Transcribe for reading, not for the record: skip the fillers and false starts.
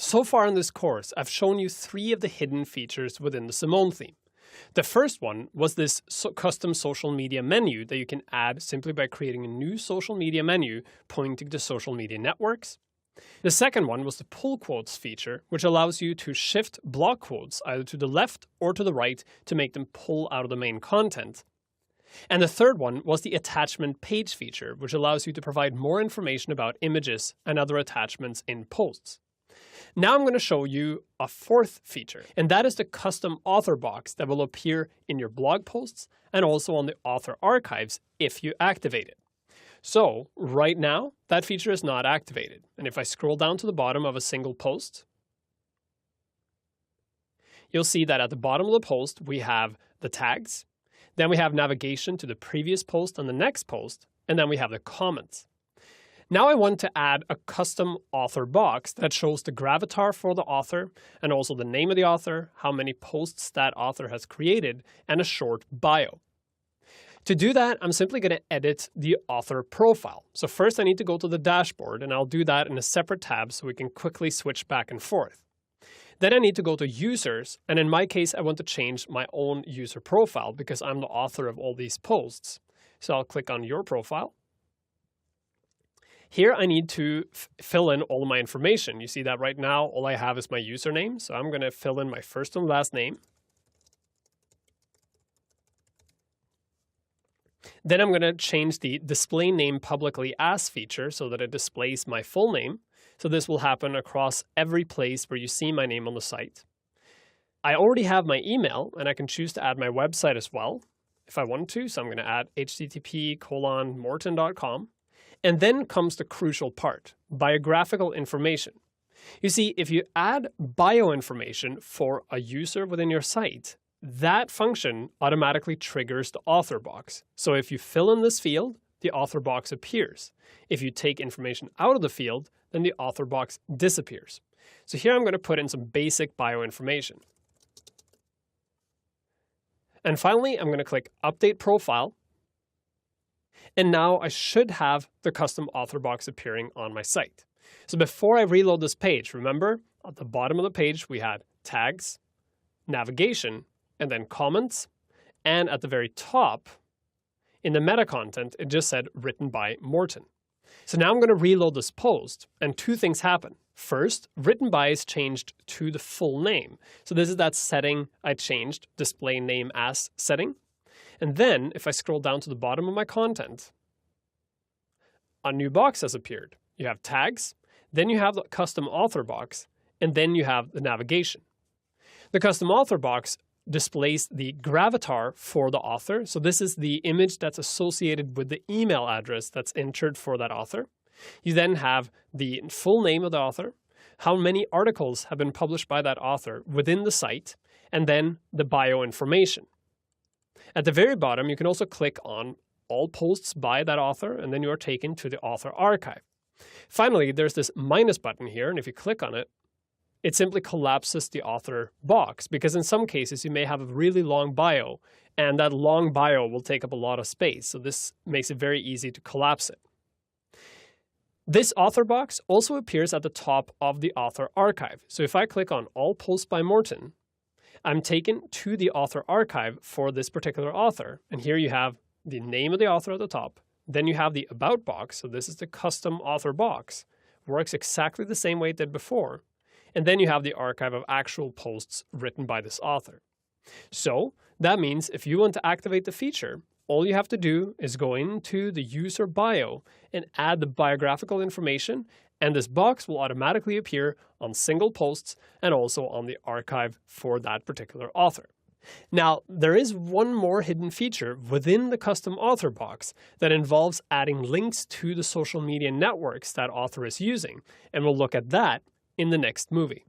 So far in this course, I've shown you 3 of the hidden features within the Simone theme. The first one was this custom social media menu that you can add simply by creating a new social media menu pointing to social media networks. The second one was the pull quotes feature, which allows you to shift block quotes either to the left or to the right to make them pull out of the main content. And the third one was the attachment page feature, which allows you to provide more information about images and other attachments in posts. Now I'm going to show you a fourth feature, and that is the custom author box that will appear in your blog posts and also on the author archives if you activate it. So right now, that feature is not activated. And if I scroll down to the bottom of a single post, you'll see that at the bottom of the post, we have the tags. Then we have navigation to the previous post and the next post, and then we have the comments. Now I want to add a custom author box that shows the gravatar for the author and also the name of the author, how many posts that author has created, and a short bio. To do that, I'm simply going to edit the author profile. So first I need to go to the dashboard, and I'll do that in a separate tab so we can quickly switch back and forth. Then I need to go to users, and in my case, I want to change my own user profile because I'm the author of all these posts. So I'll click on your profile. Here I need to fill in all my information. You see that right now all I have is my username, so I'm going to fill in my first and last name. Then I'm going to change the display name publicly as feature so that it displays my full name. So this will happen across every place where you see my name on the site. I already have my email, and I can choose to add my website as well if I want to. So I'm going to add http://morton.com. And then comes the crucial part, biographical information. You see, if you add bio information for a user within your site, that function automatically triggers the author box. So if you fill in this field, the author box appears. If you take information out of the field, then the author box disappears. So here I'm going to put in some basic bio information. And finally, I'm going to click Update Profile. And now I should have the custom author box appearing on my site. So before I reload this page, remember at the bottom of the page, we had tags, navigation, and then comments. And at the very top, in the meta content, it just said written by Morton. So now I'm going to reload this post, and 2 things happen. First, written by is changed to the full name. So this is that setting I changed, display name as setting. And then, if I scroll down to the bottom of my content, a new box has appeared. You have tags, then you have the custom author box, and then you have the navigation. The custom author box displays the gravatar for the author. So this is the image that's associated with the email address that's entered for that author. You then have the full name of the author, how many articles have been published by that author within the site, and then the bio information. At the very bottom, you can also click on all posts by that author, and then you are taken to the author archive. Finally, there's this minus button here, and if you click on it, it simply collapses the author box, because in some cases you may have a really long bio, and that long bio will take up a lot of space, so this makes it very easy to collapse it. This author box also appears at the top of the author archive. So if I click on all posts by Morton, I'm taken to the author archive for this particular author. And here you have the name of the author at the top. Then you have the about box. So this is the custom author box. Works exactly the same way it did before. And then you have the archive of actual posts written by this author. So that means if you want to activate the feature, all you have to do is go into the user bio and add the biographical information, and this box will automatically appear on single posts and also on the archive for that particular author. Now, there is one more hidden feature within the custom author box that involves adding links to the social media networks that author is using, and we'll look at that in the next movie.